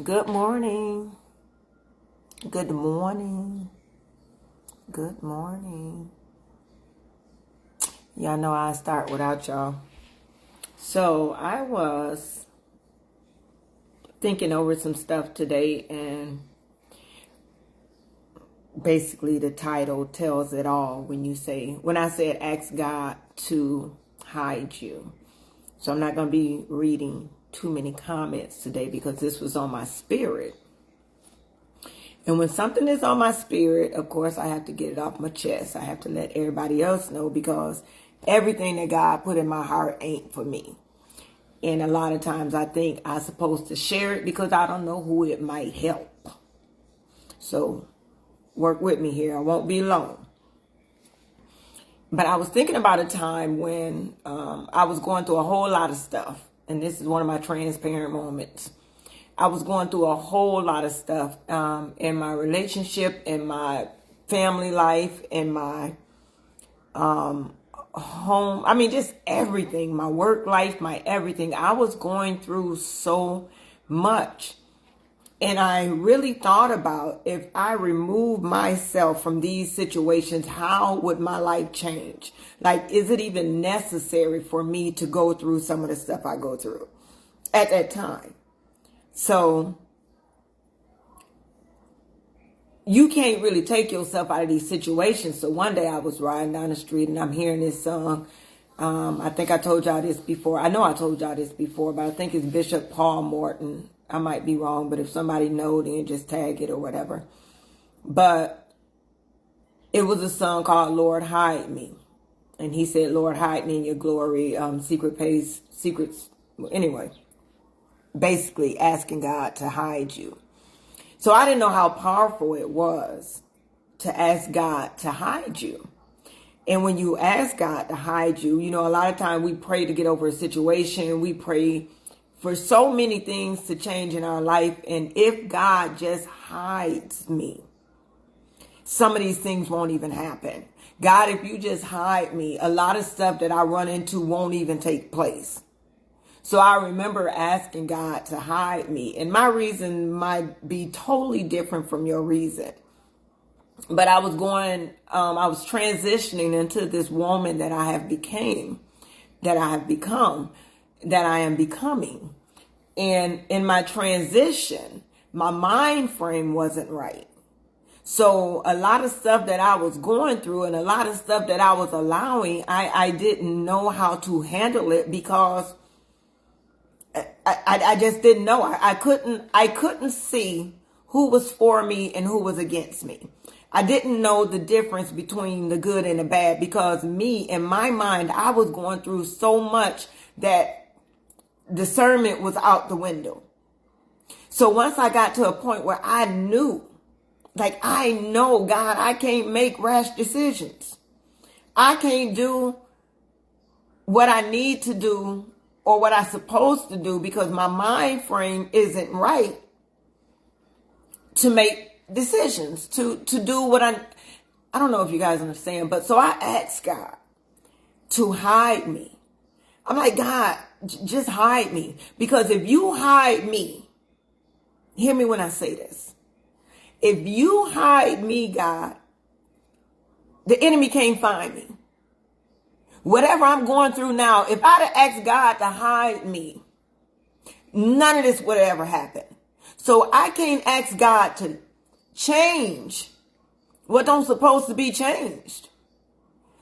Good morning. Good morning. Good morning. Y'all know I start without y'all. So I was thinking over some stuff today, and basically the title tells it all when I said ask God to hide you. So I'm not going to be reading too many comments today because this was on my spirit. And when something is on my spirit, of course, I have to get it off my chest. I have to let everybody else know because everything that God put in my heart ain't for me. And a lot of times I think I'm supposed to share it because I don't know who it might help. So work with me here. I won't be long. But I was thinking about a time when I was going through a whole lot of stuff. And this is one of my transparent moments. I was going through a whole lot of stuff in my relationship, in my family life, in my home. I mean, just everything, my work life, my everything. I was going through so much. And I really thought about if I remove myself from these situations, how would my life change? Like, is it even necessary for me to go through some of the stuff I go through at that time? So you can't really take yourself out of these situations. So one day I was riding down the street and I'm hearing this song. I think I told y'all this before. I know I told y'all this before, but I think it's Bishop Paul Morton. I might be wrong, but if somebody knows, then just tag it or whatever. But it was a song called Lord Hide Me. And he said, Lord, hide me in your glory. Secrets. Anyway, basically asking God to hide you. So I didn't know how powerful it was to ask God to hide you. And when you ask God to hide you, you know, a lot of time we pray to get over a situation. We pray for so many things to change in our life. And if God just hides me, some of these things won't even happen. God, if you just hide me, a lot of stuff that I run into won't even take place. So I remember asking God to hide me. And my reason might be totally different from your reason. But I was transitioning into this woman that I am becoming. And in my transition, my mind frame wasn't right. So a lot of stuff that I was going through and a lot of stuff that I was allowing, I didn't know how to handle it because I just didn't know. I couldn't see who was for me and who was against me. I didn't know the difference between the good and the bad because me, in my mind, I was going through so much that discernment was out the window. So once I got to a point where I knew, I know, God, I can't make rash decisions. I can't do what I need to do or what I'm supposed to do because my mind frame isn't right to make decisions, to do what I don't know if you guys understand, but so I asked God to hide me. I'm like, God, just hide me. Because if you hide me, hear me when I say this. If you hide me, God, the enemy can't find me. Whatever I'm going through now, if I'd have asked God to hide me, none of this would have ever happened. So I can't ask God to change what don't supposed to be changed.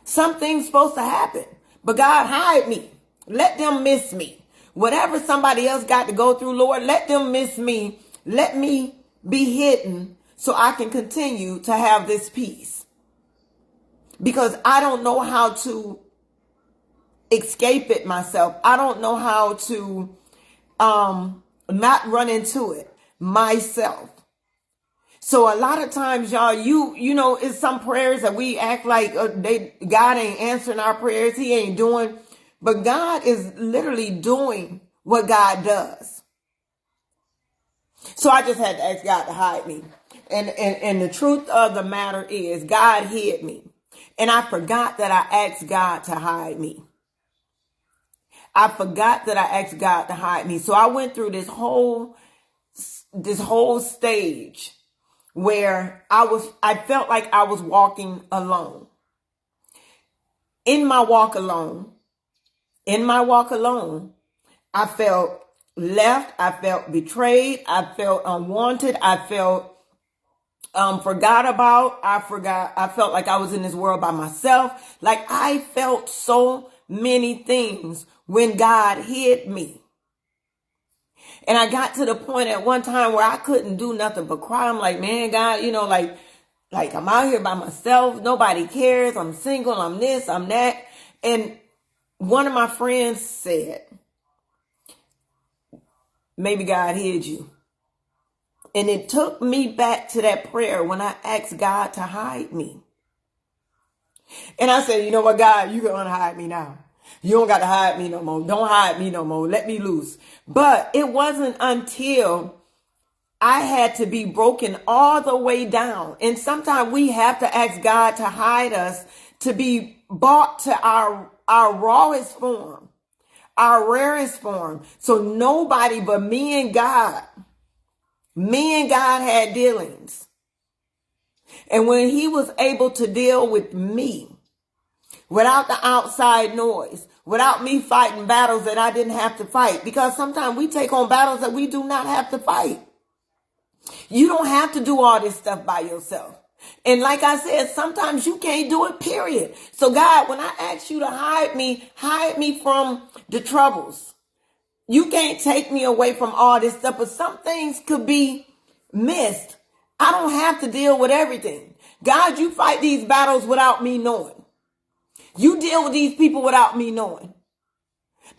Something's supposed to happen. But God, hide me. Let them miss me. Whatever somebody else got to go through, Lord, let them miss me. Let me be hidden so I can continue to have this peace. Because I don't know how to escape it myself. I don't know how to not run into it myself. So a lot of times, y'all, you know, it's some prayers that we act like God ain't answering our prayers. He ain't doing. But God is literally doing what God does. So I just had to ask God to hide me. And the truth of the matter is God hid me. And I forgot that I asked God to hide me. I forgot that I asked God to hide me. So I went through this whole this whole stage where I felt like I was walking alone. In my walk alone, I felt left. I felt betrayed. I felt unwanted. I felt forgot about. I felt like I was in this world by myself. Like I felt so many things when God hid me. And I got to the point at one time where I couldn't do nothing but cry. I'm like, man, God, like I'm out here by myself. Nobody cares. I'm single. I'm this, I'm that. And one of my friends said, maybe God hid you. And it took me back to that prayer when I asked God to hide me. And I said, you know what, God, you can unhide me now. You don't got to hide me no more. Don't hide me no more. Let me loose. But it wasn't until I had to be broken all the way down. And sometimes we have to ask God to hide us, to be brought to our rawest form, our rarest form. So nobody but me and God had dealings. And when he was able to deal with me without the outside noise, without me fighting battles that I didn't have to fight, because sometimes we take on battles that we do not have to fight. You don't have to do all this stuff by yourself. And like I said, sometimes you can't do it, period. So God, when I ask you to hide me from the troubles. You can't take me away from all this stuff, but some things could be missed. I don't have to deal with everything. God, you fight these battles without me knowing. You deal with these people without me knowing.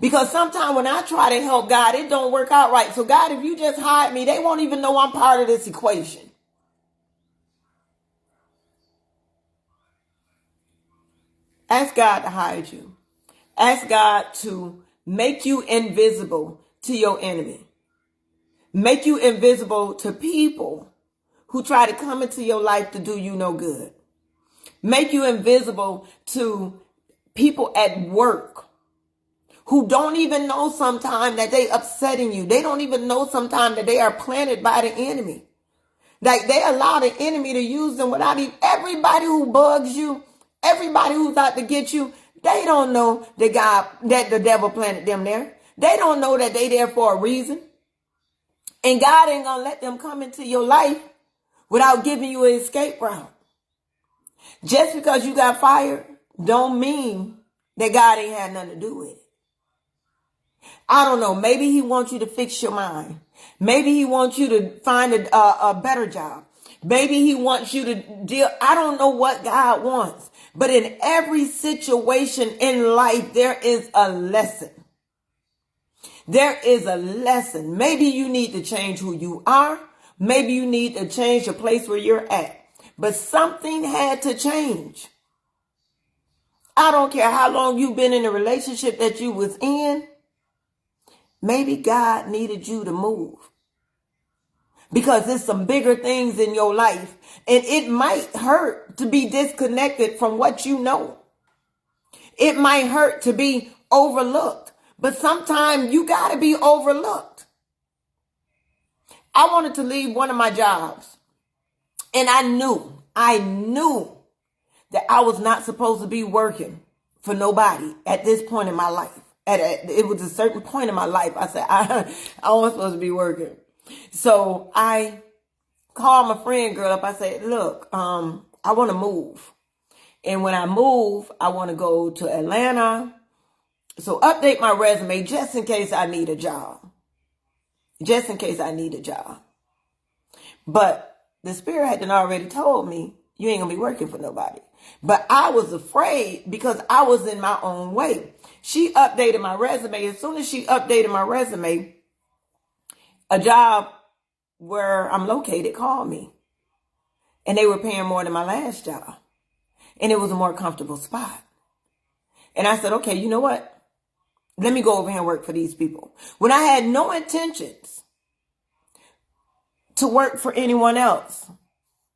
Because sometimes when I try to help God, it don't work out right. So God, if you just hide me, they won't even know I'm part of this equation. Ask God to hide you. Ask God to make you invisible to your enemy. Make you invisible to people who try to come into your life to do you no good. Make you invisible to people at work who don't even know sometimes that they upsetting you. They don't even know sometimes that they are planted by the enemy. Like they allow the enemy to use them without even, everybody who bugs you, everybody who's out to get you, they don't know that the devil planted them there. They don't know that they there for a reason. And God ain't gonna let them come into your life without giving you an escape route. Just because you got fired don't mean that God ain't had nothing to do with it. I don't know. Maybe he wants you to fix your mind. Maybe he wants you to find a better job. Maybe he wants you to deal. I don't know what God wants. But in every situation in life, there is a lesson. There is a lesson. Maybe you need to change who you are. Maybe you need to change the place where you're at. But something had to change. I don't care how long you've been in the relationship that you was in. Maybe God needed you to move. Because there's some bigger things in your life. And it might hurt to be disconnected from what you know. It might hurt to be overlooked. But sometimes you got to be overlooked. I wanted to leave one of my jobs. And I knew that I was not supposed to be working for nobody at this point in my life. It was a certain point in my life. I said, I wasn't supposed to be working. So I called my friend girl up. I said, look, I want to move. And when I move, I want to go to Atlanta. So update my resume just in case I need a job. Just in case I need a job. But the spirit had already told me, you ain't gonna be working for nobody. But I was afraid because I was in my own way. She updated my resume. As soon as she updated my resume, a job where I'm located called me. And they were paying more than my last job. And it was a more comfortable spot. And I said, okay, you know what? Let me go over here and work for these people. When I had no intentions to work for anyone else.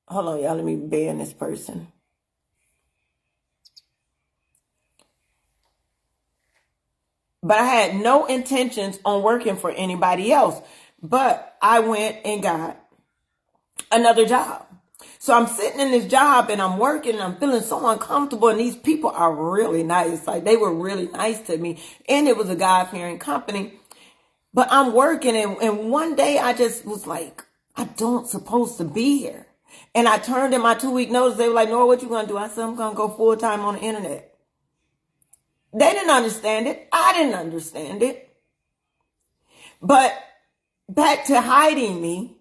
Hold on, y'all. Let me ban this person. But I had no intentions on working for anybody else. But I went and got another job. So I'm sitting in this job and I'm working and I'm feeling so uncomfortable. And these people are really nice. Like, they were really nice to me. And it was a God-fearing company. But I'm working, and one day I just was like, I don't supposed to be here. And I turned in my 2-week notice. They were like, Nora, what you going to do? I said, I'm going to go full time on the internet. They didn't understand it. I didn't understand it. But back to hiding me,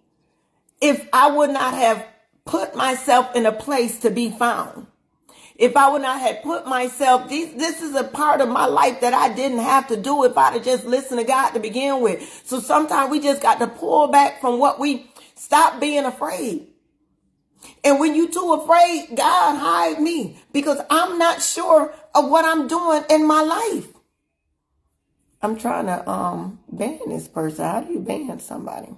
if I would not have put myself in a place to be found, if I would not have put myself, this is a part of my life that I didn't have to do if I'd have just listened to God to begin with. So sometimes we just got to pull back from what we stop being afraid. And when you too afraid, God, hide me, because I'm not sure of what I'm doing in my life. I'm trying to ban this person. How do you ban somebody?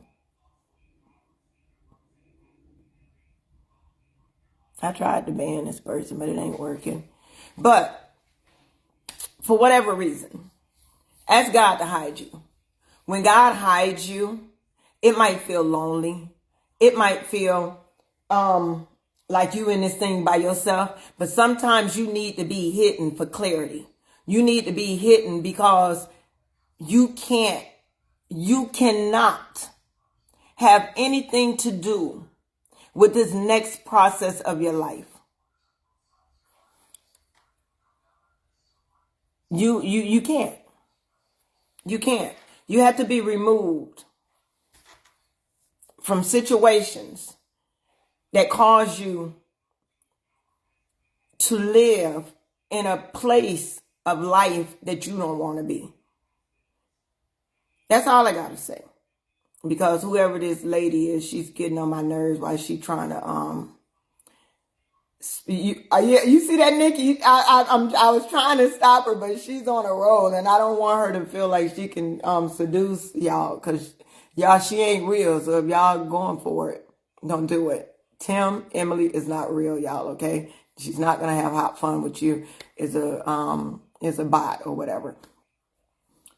I tried to ban this person, but it ain't working. But for whatever reason, ask God to hide you. When God hides you, it might feel lonely. It might feel like you in this thing by yourself. But sometimes you need to be hidden for clarity. You need to be hidden because you cannot have anything to do with this next process of your life. You can't. You can't. You have to be removed from situations that cause you to live in a place of life that you don't want to be. That's all I got to say. Because whoever this lady is, she's getting on my nerves while she's trying to, you see that, Nikki? I was trying to stop her, but she's on a roll, and I don't want her to feel like she can seduce y'all, because y'all, she ain't real. So if y'all going for it, don't do it. Emily is not real, y'all. Okay, she's not gonna have hot fun with you. Is a bot or whatever.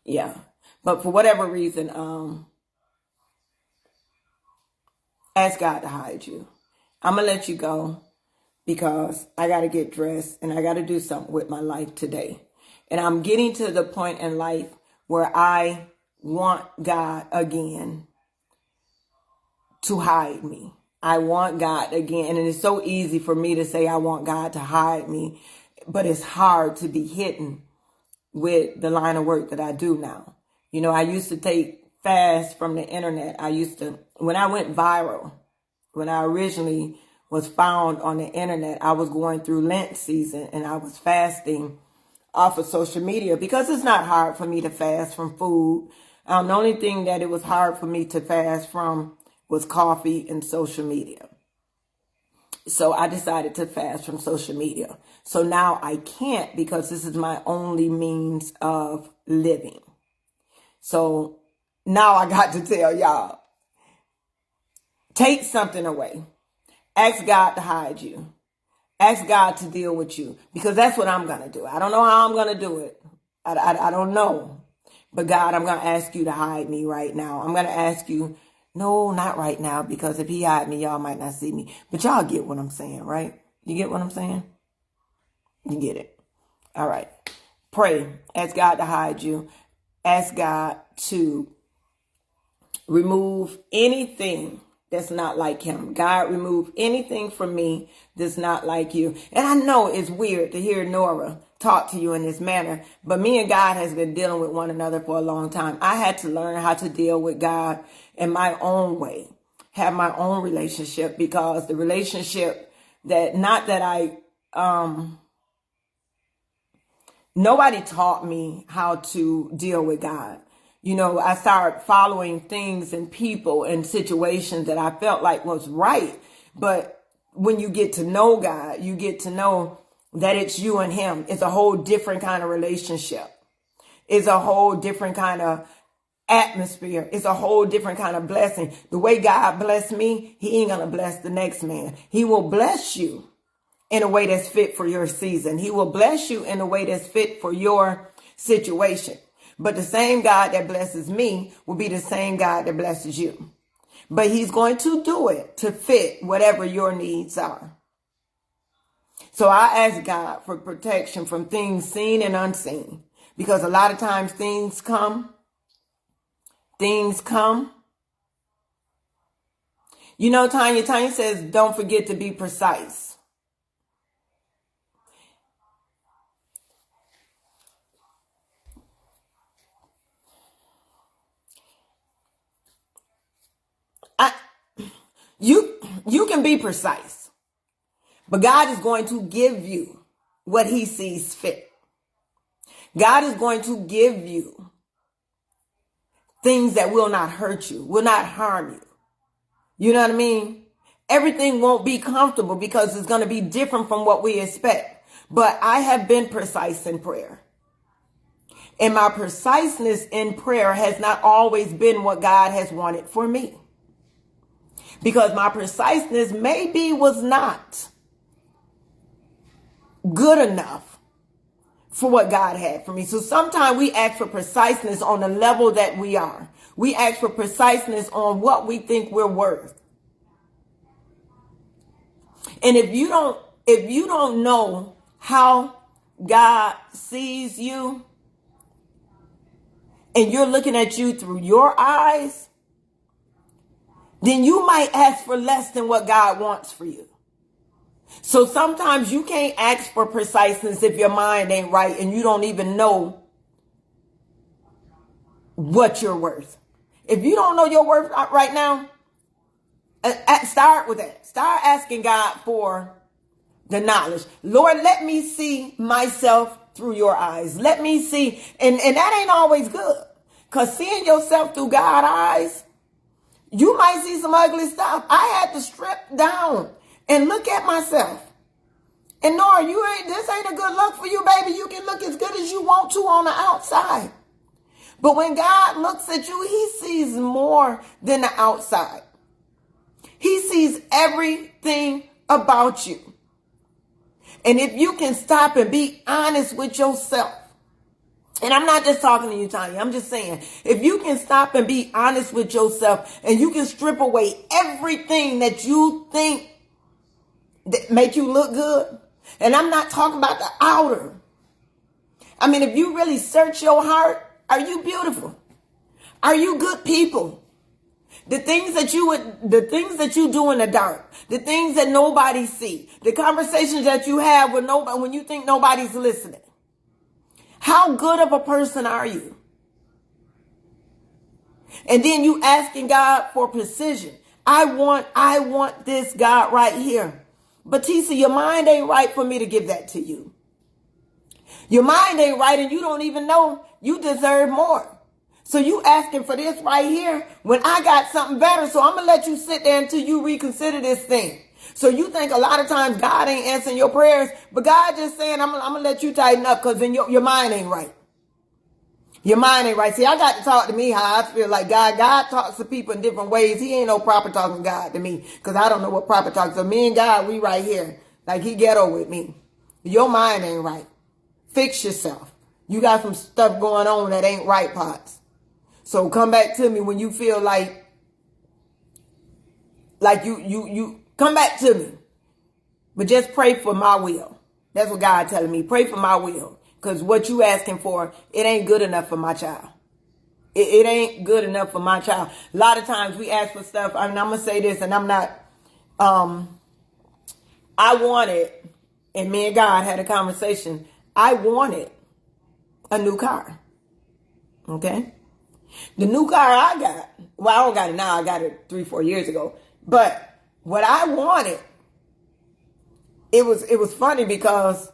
Yeah, but for whatever reason, ask God to hide you. I'm gonna let you go, because I got to get dressed and I got to do something with my life today. And I'm getting to the point in life where I want God again to hide me. I want God again. And it's so easy for me to say I want God to hide me, but it's hard to be hidden with the line of work that I do now. You know, I used to take fasts from the internet. When I went viral, when I originally was found on the internet, I was going through Lent season and I was fasting off of social media, because it's not hard for me to fast from food. The only thing that it was hard for me to fast from was coffee and social media. So I decided to fast from social media. So now I can't, because this is my only means of living. So now I got to tell y'all, take something away. Ask God to hide you. Ask God to deal with you, because that's what I'm going to do. I don't know how I'm going to do it. I don't know. But God, I'm going to ask you to hide me right now. I'm going to ask you, no, not right now, because if he hide me, y'all might not see me. But y'all get what I'm saying, right? You get what I'm saying? You get it. All right. Pray. Ask God to hide you. Ask God to remove anything that's not like him. God, remove anything from me that's not like you. And I know it's weird to hear Nora talk to you in this manner, but me and God has been dealing with one another for a long time. I had to learn how to deal with God in my own way, have my own relationship, because the relationship nobody taught me how to deal with God. You know, I started following things and people and situations that I felt like was right. But when you get to know God, you get to know that it's you and him. It's a whole different kind of relationship. It's a whole different kind of atmosphere. It's a whole different kind of blessing. The way God blessed me, he ain't going to bless the next man. He will bless you in a way that's fit for your season. He will bless you in a way that's fit for your situation. But the same God that blesses me will be the same God that blesses you. But he's going to do it to fit whatever your needs are. So I ask God for protection from things seen and unseen. Because a lot of times things come. You know, Tanya says, don't forget to be precise. You can be precise, but God is going to give you what he sees fit. God is going to give you things that will not hurt you, will not harm you. You know what I mean? Everything won't be comfortable because it's going to be different from what we expect. But I have been precise in prayer. And my preciseness in prayer has not always been what God has wanted for me. Because my preciseness maybe was not good enough for what God had for me. So sometimes we ask for preciseness on the level that we are. We ask for preciseness on what we think we're worth. And if you don't know how God sees you and you're looking at you through your eyes, then you might ask for less than what God wants for you. So sometimes you can't ask for preciseness if your mind ain't right and you don't even know what you're worth. If you don't know your worth right now, start with that. Start asking God for the knowledge. Lord, let me see myself through your eyes. Let me see. And that ain't always good. Because seeing yourself through God's eyes, you might see some ugly stuff. I had to strip down and look at myself. And Nora, this ain't a good look for you, baby. You can look as good as you want to on the outside. But when God looks at you, he sees more than the outside. He sees everything about you. And if you can stop and be honest with yourself, and I'm not just talking to you, Tanya, I'm just saying, if you can stop and be honest with yourself and you can strip away everything that you think that make you look good, and I'm not talking about the outer. I mean, if you really search your heart, are you beautiful? Are you good people? The things that you do in the dark, the things that nobody see, the conversations that you have with nobody when you think nobody's listening. How good of a person are you? And then you asking God for precision. I want this, God, right here. But Tisa, your mind ain't right for me to give that to you. Your mind ain't right and you don't even know you deserve more. So you asking for this right here when I got something better. So I'm going to let you sit there until you reconsider this thing. So you think a lot of times God ain't answering your prayers, but God just saying, I'm going to let you tighten up because then your mind ain't right. Your mind ain't right. See, I got to talk to me how I feel like God talks to people in different ways. He ain't no proper talking God to me because I don't know what proper talks. So me and God, we right here. Like he ghetto with me. Your mind ain't right. Fix yourself. You got some stuff going on that ain't right, Potts. So come back to me when you feel like you come back to me. But just pray for my will. That's what God telling me. Pray for my will. Because what you asking for, it ain't good enough for my child. It ain't good enough for my child. A lot of times we ask for stuff. I mean, I'm going to say this and I'm not, I wanted, and me and God had a conversation. I wanted a new car. Okay. The new car I got, well, I don't got it now. I got it 3-4 years ago. But what I wanted, it was funny because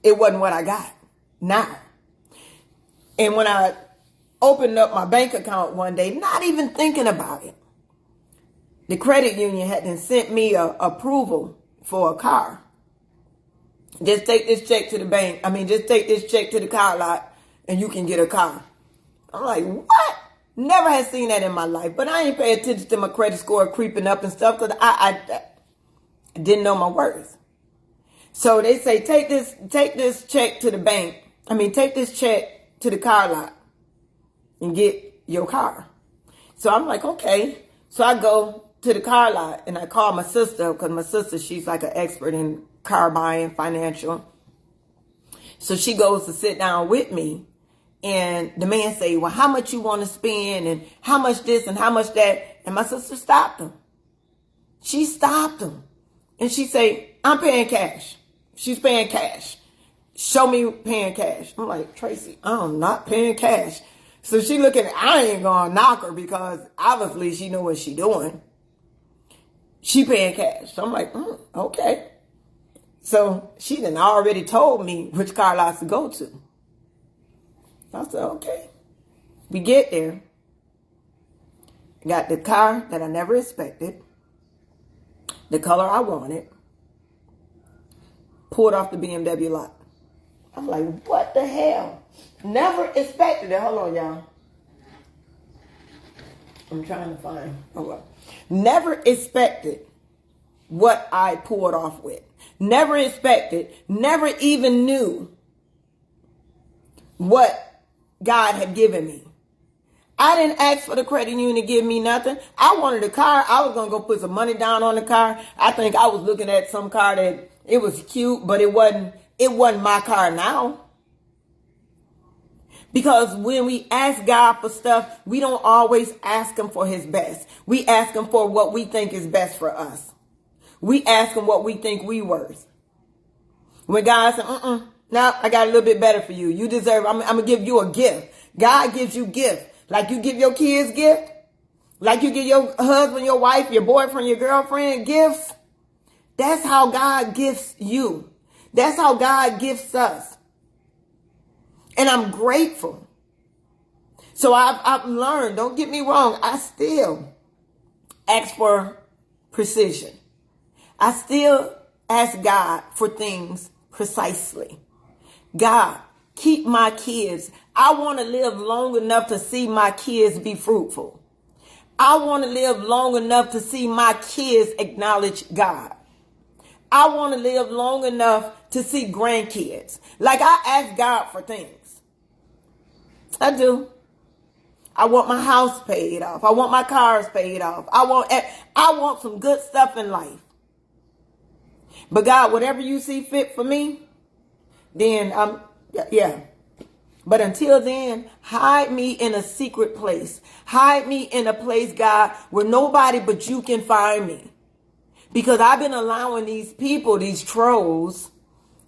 it wasn't what I got now. And when I opened up my bank account one day, not even thinking about it, the credit union had sent me a approval for a car. Just take this check to the bank. I mean, just take this check to the car lot and you can get a car. I'm like, what? Never had seen that in my life. But I ain't pay attention to my credit score creeping up and stuff because I didn't know my worth. So they say, take this check to the bank. I mean, take this check to the car lot and get your car. So I'm like, okay. So I go to the car lot and I call my sister, because my sister, she's like an expert in car buying, financial. So she goes to sit down with me, and the man say, well, how much you want to spend, and how much this and how much that? And my sister stopped him. She stopped him. And she say, I'm paying cash. She's paying cash. Show me paying cash. I'm like, Tracy, I'm not paying cash. So she looking, I ain't gonna knock her because obviously she know what she doing. She paying cash. So I'm like, okay. So she done already told me which car lots to go to. I said, okay. We get there. Got the car that I never expected. The color I wanted. Pulled off the BMW lot. I'm like, what the hell? Never expected it. Hold on, y'all. I'm trying to find. Oh, well. Never expected what I pulled off with. Never expected. Never even knew what God had given me. I didn't ask for the credit union to give me nothing. I wanted a car. I was going to go put some money down on the car. I think I was looking at some car that it was cute, but it wasn't my car now. Because when we ask God for stuff, we don't always ask him for his best. We ask him for what we think is best for us. We ask him what we think we worth. When God said, now I got a little bit better for you. You deserve, I'm going to give you a gift. God gives you gifts. Like you give your kids gift. Like you give your husband, your wife, your boyfriend, your girlfriend gifts. That's how God gifts you. That's how God gifts us. And I'm grateful. So I've learned, don't get me wrong, I still ask for precision. I still ask God for things precisely. God, keep my kids. I want to live long enough to see my kids be fruitful. I want to live long enough to see my kids acknowledge God. I want to live long enough to see grandkids. Like I ask God for things. I do. I want my house paid off. I want my cars paid off. I want some good stuff in life. But God, whatever you see fit for me, then yeah. But until then, hide me in a secret place. Hide me in a place, God, where nobody but you can find me. Because I've been allowing these people, these trolls,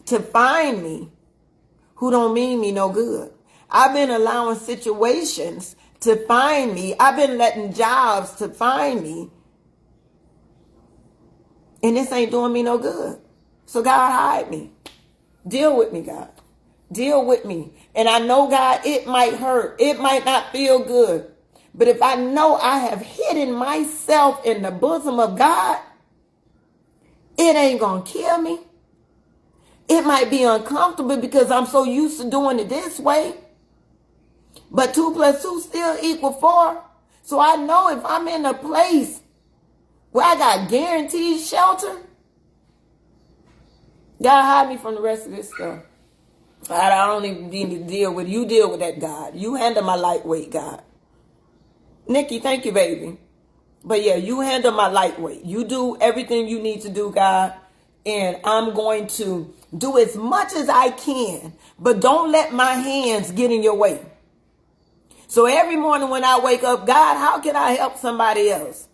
to find me who don't mean me no good. I've been allowing situations to find me. I've been letting jobs to find me. And this ain't doing me no good. So God, hide me. Deal with me, God. Deal with me. And I know, God, it might hurt. It might not feel good. But if I know I have hidden myself in the bosom of God, it ain't going to kill me. It might be uncomfortable because I'm so used to doing it this way. But 2 + 2 still equal 4. So I know if I'm in a place where I got guaranteed shelter, God, hide me from the rest of this stuff. I don't even need to deal with it. You deal with that, God. You handle my lightweight, God. Nikki, thank you, baby. But yeah, you handle my lightweight. You do everything you need to do, God. And I'm going to do as much as I can. But don't let my hands get in your way. So every morning when I wake up, God, how can I help somebody else?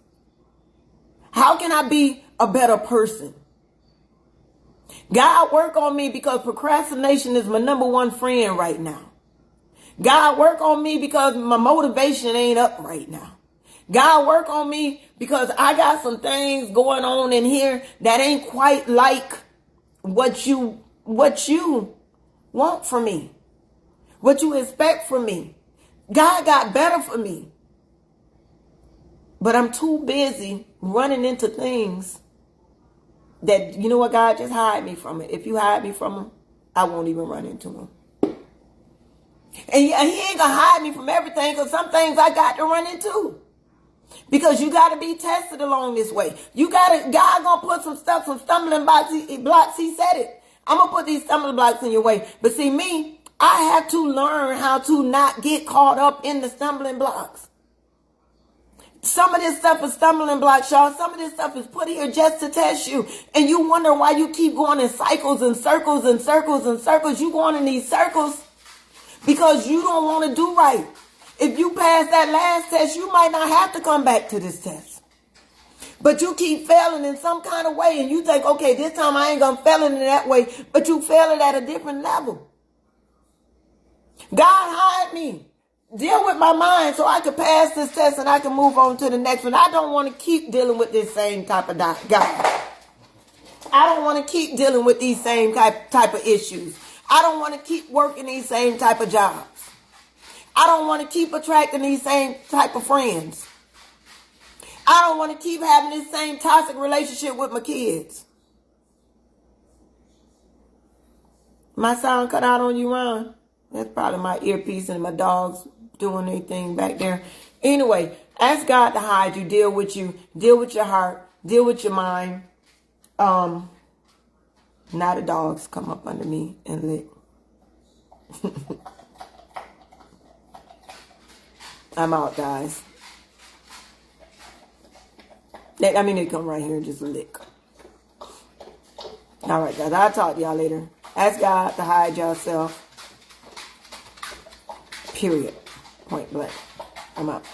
How can I be a better person? God, work on me because procrastination is my number one friend right now. God, work on me because my motivation ain't up right now. God, work on me because I got some things going on in here that ain't quite like what you want from me, what you expect from me. God got better for me. But I'm too busy running into things that, you know what, God, just hide me from it. If you hide me from them, I won't even run into them. And he ain't going to hide me from everything, because some things I got to run into. Because you got to be tested along this way. God going to put some stumbling blocks. He said it. I'm going to put these stumbling blocks in your way. But see, me, I have to learn how to not get caught up in the stumbling blocks. Some of this stuff is stumbling blocks, y'all. Some of this stuff is put here just to test you. And you wonder why you keep going in cycles and circles and circles and circles. You going in these circles because you don't want to do right. If you pass that last test, you might not have to come back to this test. But you keep failing in some kind of way. And you think, okay, this time I ain't going to fail it in that way. But you fail it at a different level. God hide me. Deal with my mind so I can pass this test and I can move on to the next one. I don't want to keep dealing with this same type of guy. I don't want to keep dealing with these same type of issues. I don't want to keep working these same type of jobs. I don't want to keep attracting these same type of friends. I don't want to keep having this same toxic relationship with my kids. My sound cut out on you, Ron? That's probably my earpiece and my dog's doing anything back there. Anyway, ask God to hide you, deal with your heart, deal with your mind. Now the dogs come up under me and lick. I'm out, guys. They come right here and just lick. All right, guys. I'll talk to y'all later. Ask God to hide yourself. Period. Point blank. I'm out.